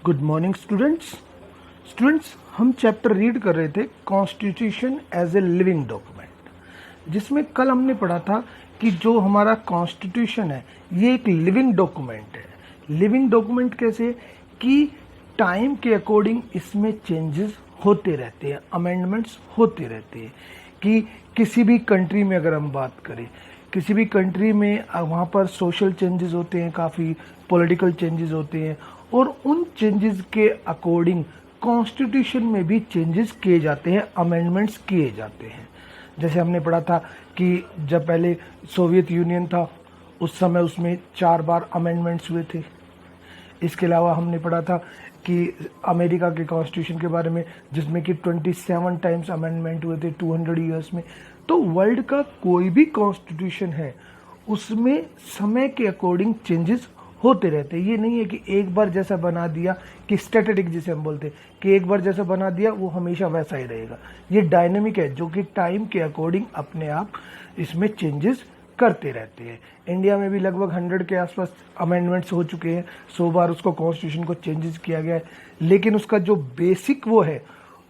Good morning students हम chapter read कर रहे थे constitution as a living document, जिसमें कल हमने पढ़ा था कि जो हमारा कॉन्स्टिट्यूशन है ये एक लिविंग डॉक्यूमेंट है। लिविंग डॉक्यूमेंट कैसे कि टाइम के अकॉर्डिंग इसमें चेंजेस होते रहते हैं, अमेंडमेंट्स होते रहते हैं। कि किसी भी कंट्री में अगर हम बात करें, किसी भी कंट्री में वहाँ पर सोशल चेंजेस होते हैं, काफ़ी पॉलिटिकल चेंजेस होते हैं, और उन चेंजेस के अकॉर्डिंग कॉन्स्टिट्यूशन में भी चेंजेस किए जाते हैं, अमेंडमेंट्स किए जाते हैं। जैसे हमने पढ़ा था कि जब पहले सोवियत यूनियन था उस समय उसमें 4 बार अमेंडमेंट्स हुए थे। इसके अलावा हमने पढ़ा था कि अमेरिका के कॉन्स्टिट्यूशन के बारे में, जिसमें कि 27 टाइम्स अमेंडमेंट हुए थे 200 ईयर्स में। तो वर्ल्ड का कोई भी कॉन्स्टिट्यूशन है उसमें समय के अकॉर्डिंग चेंजेस होते रहते हैं। ये नहीं है कि एक बार जैसा बना दिया, कि स्टैटिक जिसे हम बोलते हैं कि एक बार जैसा बना दिया वो हमेशा वैसा ही रहेगा। ये डायनेमिक है जो कि टाइम के अकॉर्डिंग अपने आप इसमें चेंजेस करते रहते हैं। इंडिया में भी लगभग 100 के आसपास अमेंडमेंट्स हो चुके हैं, 100 बार उसको कॉन्स्टिट्यूशन को चेंजेस किया गया है। लेकिन उसका जो बेसिक वो है,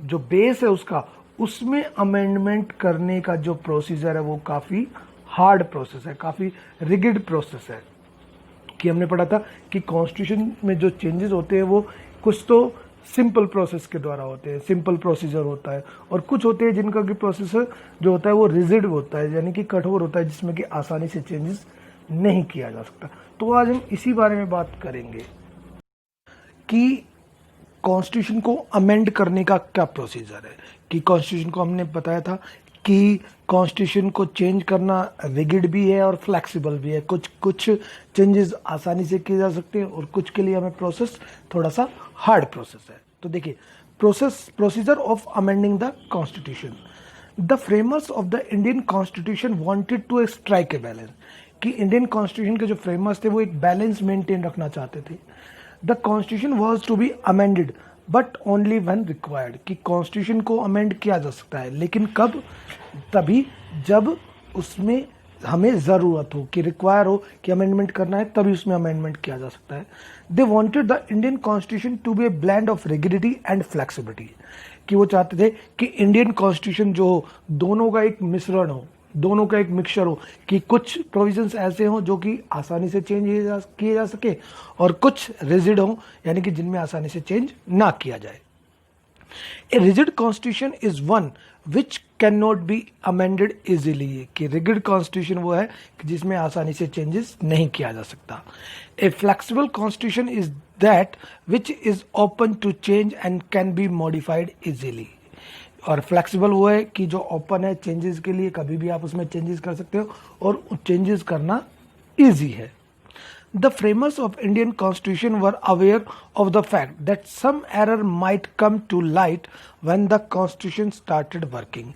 जो बेस है उसका, उसमें अमेंडमेंट करने का जो प्रोसीजर है वो काफ़ी हार्ड प्रोसेस है, काफ़ी रिगिड प्रोसेस है। कि हमने पढ़ा था कि कॉन्स्टिट्यूशन में जो चेंजेस होते हैं वो कुछ तो सिंपल प्रोसेस के द्वारा होते हैं, सिंपल प्रोसीजर होता है, और कुछ होते हैं जिनका कि प्रोसेसर जो होता है वो रिजिड होता है, यानी कि कठोर होता है, जिसमें कि आसानी से चेंजेस नहीं किया जा सकता। तो आज हम इसी बारे में बात करेंगे कि कॉन्स्टिट्यूशन को अमेंड करने का क्या प्रोसीजर है। कि कॉन्स्टिट्यूशन को हमने बताया था कि कॉन्स्टिट्यूशन को चेंज करना रिगिड भी है और फ्लेक्सिबल भी है। कुछ चेंजेस आसानी से किए जा सकते हैं और कुछ के लिए हमें प्रोसेस थोड़ा सा हार्ड प्रोसेस है। तो देखिए, procedure of amending the constitution. The framers of the Indian constitution wanted to strike a balance. कि इंडियन कॉन्स्टिट्यूशन के जो फ्रेमर्स थे वो एक बैलेंस मेंटेन रखना चाहते थे। The constitution was to be amended but only when required. कि कॉन्स्टिट्यूशन को अमेंड किया जा सकता है, लेकिन कब? तभी जब उसमें हमें ज़रूरत हो, कि रिक्वायर हो कि अमेंडमेंट करना है, तभी उसमें अमेंडमेंट किया जा सकता है। They wanted the Indian constitution to be a blend of rigidity and flexibility. कि वो चाहते थे कि इंडियन कॉन्स्टिट्यूशन जो हो, दोनों का एक मिश्रण हो, दोनों का एक मिक्सचर हो। कि कुछ प्रोविजंस ऐसे हों जो कि आसानी से चेंज किए जा सके, और कुछ रिजिड हों, यानी कि जिनमें आसानी से चेंज ना किया जाए। A rigid constitution is one which can not be amended easily. कि रिजिड कॉन्स्टिट्यूशन वो है कि जिसमें आसानी से चेंजेस नहीं किया जा सकता। A flexible constitution is that which is open to change and can be modified easily. और फ्लेक्सिबल वो है कि जो ओपन है चेंजेस के लिए, कभी भी आप उसमें चेंजेस कर सकते हो और चेंजेस करना इजी है। The framers of Indian Constitution were aware of the fact that some error might come to light when the Constitution started working.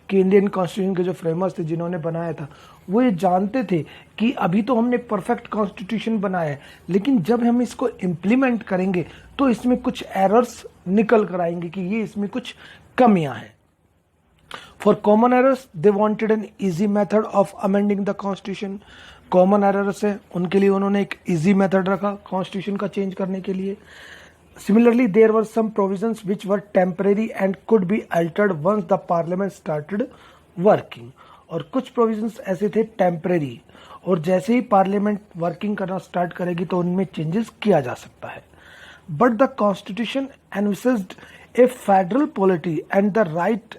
कि इंडियन कॉन्स्टिट्यूशन के जो फ्रेमर्स थे जिन्होंने बनाया था वो ये जानते थे कि अभी तो हमने परफेक्ट कॉन्स्टिट्यूशन बनाया है, लेकिन जब हम इसको इम्प्लीमेंट करेंगे तो इसमें कुछ एरर्स निकल कर आएंगे, कि ये इसमें कुछ कमियां हैं। For common errors, they wanted an easy method of amending the constitution. Common errors है उनके लिए उन्होंने एक इजी मेथड रखा कॉन्स्टिट्यूशन का चेंज करने के लिए। Similarly there were some provisions which were temporary and could be altered once the parliament started working. और कुछ प्रोविजंस ऐसे थे टेम्परेरी, और जैसे ही पार्लियामेंट वर्किंग करना स्टार्ट करेगी तो उनमें चेंजेस किया जा सकता है। But the constitution envisaged a federal polity and the right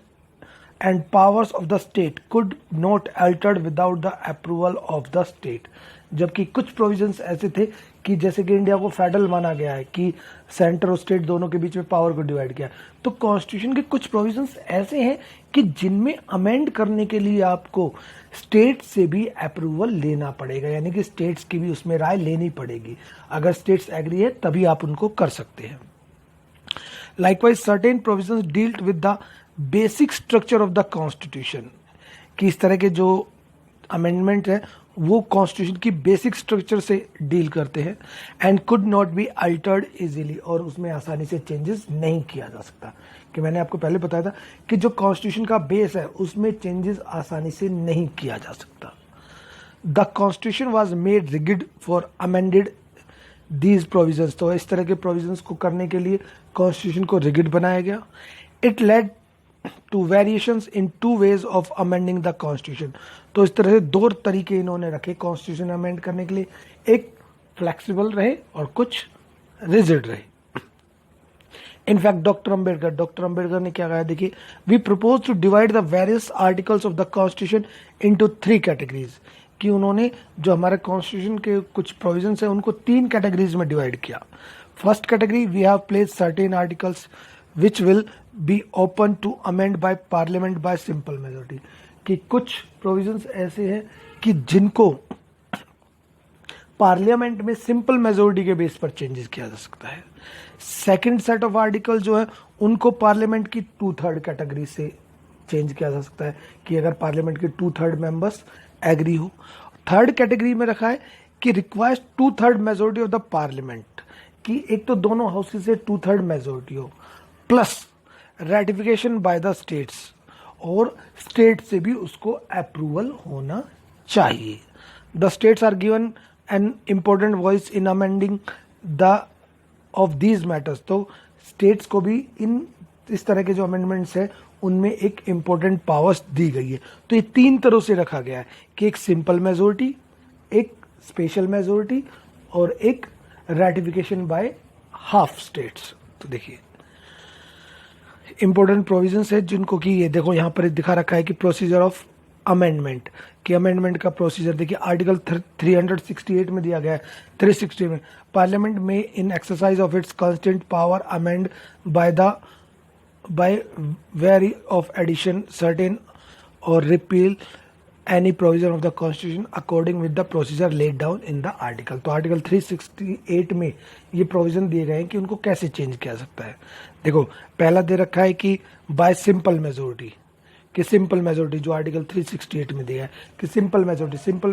and powers of the state could not altered without the approval of the state। जबकि कुछ प्रोविजंस ऐसे थे कि जैसे कि इंडिया को फेडरल माना गया है, कि सेंटर और स्टेट दोनों के बीच में पावर को डिवाइड किया, तो कॉन्स्टिट्यूशन के कुछ प्रोविजंस ऐसे हैं कि जिनमें अमेंड करने के लिए आपको स्टेट से भी अप्रूवल लेना पड़ेगा, यानी कि स्टेट्स की भी उसमें राय लेनी पड़ेगी। अगर स्टेट्स एग्री है तभी आप उनको कर सकते हैं। Likewise, certain provisions dealt with the basic structure of the constitution. कि इस तरह के जो अमेंडमेंट है वो कॉन्स्टिट्यूशन की बेसिक स्ट्रक्चर से डील करते हैं, and could not be altered easily. और उसमें आसानी से चेंजेस नहीं किया जा सकता। कि मैंने आपको पहले बताया था कि जो कॉन्स्टिट्यूशन का बेस है उसमें चेंजेस आसानी से नहीं किया जा सकता। The constitution was made rigid for amended these provisions, तो इस तरह के प्रोविजंस को करने के लिए कॉन्स्टिट्यूशन को रिगिड बनाया गया। It led to variations in two ways of amending the constitution, तो इस तरह से दो तरीके इन्होंने रखे कॉन्स्टिट्यूशन अमेंड करने के लिए, एक फ्लेक्सिबल रहे और कुछ रिजिड रहे। इनफैक्ट डॉक्टर अंबेडकर ने क्या कहा, देखिए, we propose to divide the various articles of the constitution into 3 categories, कि उन्होंने जो हमारे कॉन्स्टिट्यूशन के कुछ प्रोविजंस है उनको 3 कैटेगरीज में डिवाइड किया। First category, we have placed certain articles which will be open to amend by parliament by simple majority, कि कुछ प्रोविजंस ऐसे हैं कि जिनको पार्लियामेंट में सिंपल मेजोरिटी के बेस पर चेंजेस किया जा सकता है। सेकंड सेट ऑफ आर्टिकल जो है उनको पार्लियामेंट की 2/3 कैटेगरी से चेंज किया जा सकता है, कि अगर पार्लियामेंट के 2/3 मेंबर्स एग्री हो। थर्ड कैटेगरी में रखा है कि requires 2/3 majority of the parliament, कि एक तो दोनों हाउसेस से 2/3 मेजोरिटी हो, plus ratification by the states, और स्टेट से भी उसको अप्रूवल होना चाहिए। The states are given an important voice in amending the of these matters, तो स्टेट्स को भी इन इस तरह के जो अमेंडमेंट्स है उनमें एक इम्पोर्टेंट पावर्स दी गई है। तो ये 3 तरह से रखा गया है कि एक सिंपल मेजोरिटी, एक स्पेशल मेजोरिटी और एक रैटिफिकेशन बाय हाफ स्टेट्स। तो देखिए इंपॉर्टेंट प्रोविजंस है जिनको कि ये देखो यहाँ पर दिखा रखा है कि प्रोसीजर ऑफ अमेंडमेंट, कि अमेंडमेंट का प्रोसीजर देखिए आर्टिकल 368 में दिया गया है। 360 में, पार्लियामेंट में in exercise of its constituent power amend by very of addition certain or repeal any provision of the constitution according with the procedure laid down in the article. तो article 368 में ये provision दिए गए हैं कि उनको कैसे चेंज किया सकता है। देखो पहला दे रखा है कि बाय सिंपल मेजोरिटी, कि सिंपल मेजोरिटी जो आर्टिकल 368 में दिया है कि सिंपल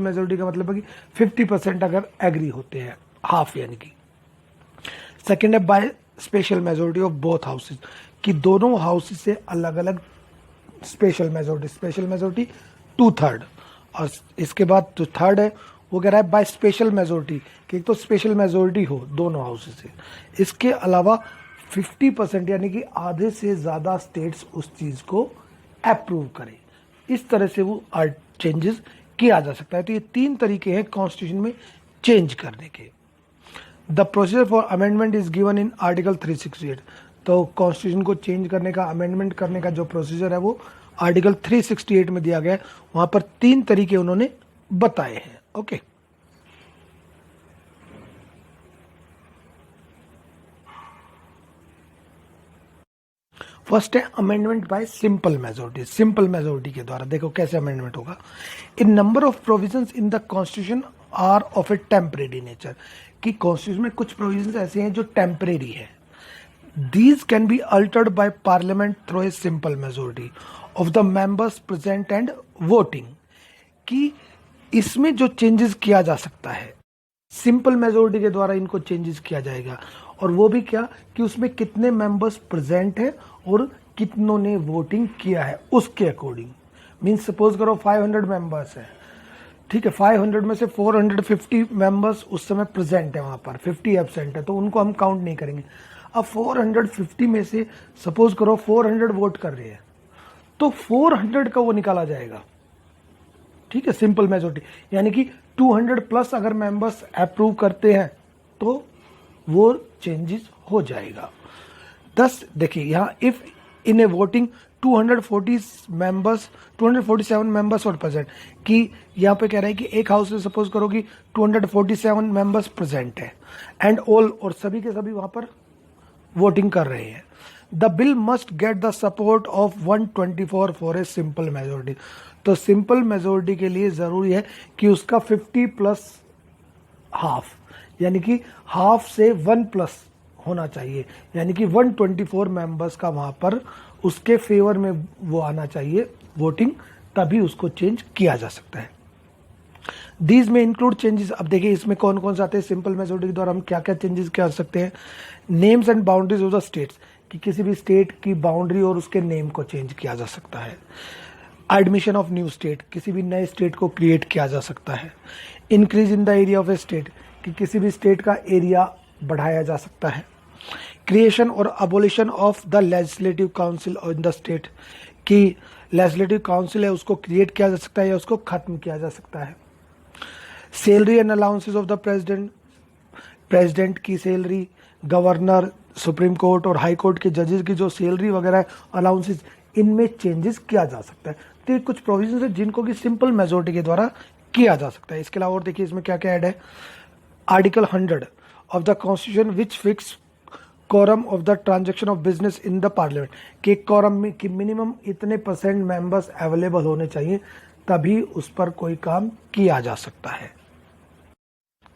मेजोरिटी का मतलब है कि 50% अगर एग्री होते हैं, हाफ यानी कि। सेकेंड है by special majority of both houses, कि दोनों हाउसेज से अलग अलग स्पेशल मेजोरिटी 2/3। और इसके बाद जो थर्ड है वो कह रहा है बाय स्पेशल मेजोरिटी, कि एक तो स्पेशल मेजोरिटी हो दोनों हाउसेज से, इसके अलावा 50% यानी कि आधे से ज्यादा स्टेट्स उस चीज को अप्रूव करें। इस तरह से वो चेंजेस किया जा सकता है। तो ये 3 तरीके हैं कॉन्स्टिट्यूशन में चेंज करने के। The procedure for amendment is given in article 368, तो कॉन्स्टिट्यूशन को चेंज करने का, अमेंडमेंट करने का जो प्रोसीजर है वो आर्टिकल 368 में दिया गया है। वहां पर 3 तरीके उन्होंने बताए हैं। ओके, फर्स्ट है अमेंडमेंट बाय सिंपल मेजोरिटी के द्वारा। देखो कैसे अमेंडमेंट होगा। In number of provisions in the constitution are of a temporary nature, कि कॉन्स्टिट्यूशन में कुछ प्रोविजंस ऐसे हैं जो टेम्परेरी है। These can be altered by parliament through a simple majority of the members present and voting, कि इसमें जो चेंजेस किया जा सकता है सिंपल मेजोरिटी के द्वारा इनको चेंजेस किया जाएगा। और वो भी क्या, कि उसमें कितने मेंबर्स प्रेजेंट है और कितनों ने वोटिंग किया है उसके अकॉर्डिंग। मीन्स सपोज करो 500 मेंबर्स है, ठीक है, 500 में से 450 मेंबर्स उस समय प्रेजेंट है, वहां पर 50 एब्सेंट है, तो उनको हम काउंट नहीं करेंगे। अब 450 में से सपोज करो 400 वोट कर रहे हैं, तो 400 का वो निकाला जाएगा, ठीक है, सिंपल मेजोरिटी, यानी कि 200 प्लस अगर मेंबर्स अप्रूव करते हैं तो वो चेंजेस हो जाएगा। दस देखिए यहाँ if in A voting 247 members और प्रेजेंट, कि यहाँ पे कह रहे हैं कि एक हाउस में सपोज करो कि 247 मेंबर्स प्रेजेंट है एंड ऑल, और सभी के सभी वहां पर वोटिंग कर रहे हैं। The bill must get the support of 124 for a simple majority, तो सिंपल मेजोरिटी के लिए जरूरी है कि उसका 50 प्लस हाफ, यानी कि हाफ से 1 प्लस होना चाहिए, यानी कि 124 मेंबर्स का वहां पर उसके फेवर में वो आना चाहिए वोटिंग, तभी उसको चेंज किया जा सकता है। दीज में इंक्लूड चेंजेस, अब देखिए इसमें कौन कौन से आते हैं सिंपल मेजोरिटी के द्वारा हम क्या क्या चेंजेस कर सकते हैं। Names and boundaries of the states, कि किसी भी स्टेट की बाउंड्री और उसके नेम को चेंज किया जा सकता है। एडमिशन ऑफ न्यू स्टेट, किसी भी नए स्टेट को क्रिएट किया जा सकता है। Increase in the area of A state, कि किसी भी स्टेट का एरिया बढ़ाया जा सकता है। क्रिएशन और abolition of the legislative council in the state, कि लेजिस्लेटिव काउंसिल है उसको क्रिएट किया जा सकता है या उसको खत्म किया जा सकता है। Salary and allowances of the president, president की सैलरी, गवर्नर, सुप्रीम कोर्ट और हाई कोर्ट के जजेस की जो सैलरी वगैरह है, अलाउंसेस, इनमें चेंजेस किया जा सकता है। तो ये कुछ प्रोविजन है जिनको कि सिंपल मेजोरिटी के द्वारा किया जा सकता है। इसके अलावा और देखिए इसमें क्या क्या ऐड है। Article 100 of the constitution which fix quorum of the transaction of business in the parliament, कि quorum में कि मिनिमम इतने % मेंबर्स अवेलेबल होने चाहिए तभी उस पर कोई काम किया जा सकता है,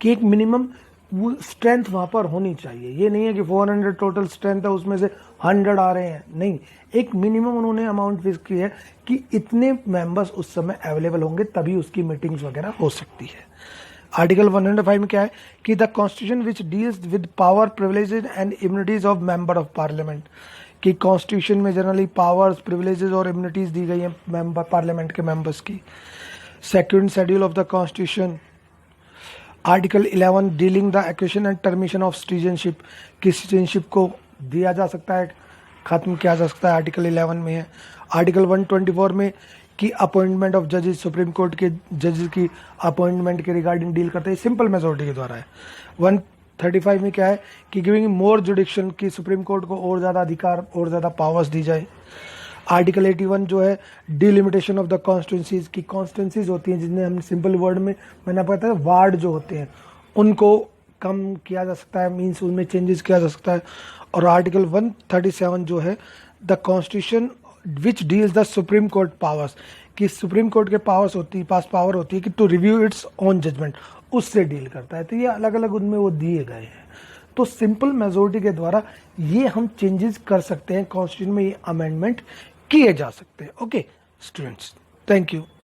कि एक मिनिमम वो स्ट्रेंथ वहां पर होनी चाहिए। ये नहीं है कि 400 टोटल स्ट्रेंथ है उसमें से 100 आ रहे हैं, नहीं, एक मिनिमम उन्होंने अमाउंट फिक्स की है कि इतने मेंबर्स उस समय अवेलेबल होंगे तभी उसकी मीटिंग्स वगैरह हो सकती है। आर्टिकल 105 में क्या है कि the constitution which deals with power, privileges and immunities of member of parliament, कि कॉन्स्टिट्यूशन में जनरली पावर्स, प्रिविलेजेस और इम्यूनिटीज दी गई हैं मेंबर पार्लियामेंट के मेंबर्स की। Second schedule of the constitution, article 11 dealing the acquisition and termination of citizenship, कि citizenship को दिया जा सकता है, खत्म किया जा सकता है, आर्टिकल 11 में है। आर्टिकल 124 में कि अपॉइंटमेंट ऑफ जजेस, सुप्रीम कोर्ट के जजेस की अपॉइंटमेंट के रिगार्डिंग डील करते हैं, सिंपल मेजोरिटी के द्वारा है। 135 में क्या है कि गिविंग मोर जुडिक्शन, की सुप्रीम कोर्ट को और ज़्यादा अधिकार और ज़्यादा पावर्स दी जाए। आर्टिकल 81 जो है डिलिमिटेशन ऑफ द कॉन्स्टिट्यूंसीज, की कॉन्स्टिट्यूंसीज होती हैं जिन्हें हम सिंपल वर्ड में मैंने आपको बताया वार्ड जो होते हैं उनको कम किया जा सकता है, मीन्स उनमें चेंजेस किया जा सकता है। और आर्टिकल 137 जो है the constitution which deals the supreme court powers, कि सुप्रीम कोर्ट के पावर्स होती है, पास पावर होती है कि to review its own judgment, उससे डील करता है। तो ये अलग अलग उनमें वो दिए गए हैं। तो सिंपल मेजोरिटी के द्वारा ये हम चेंजेस कर सकते हैं, कॉन्स्टिट्यूशन में ये अमेंडमेंट किए जा सकते हैं। Okay students, thank you.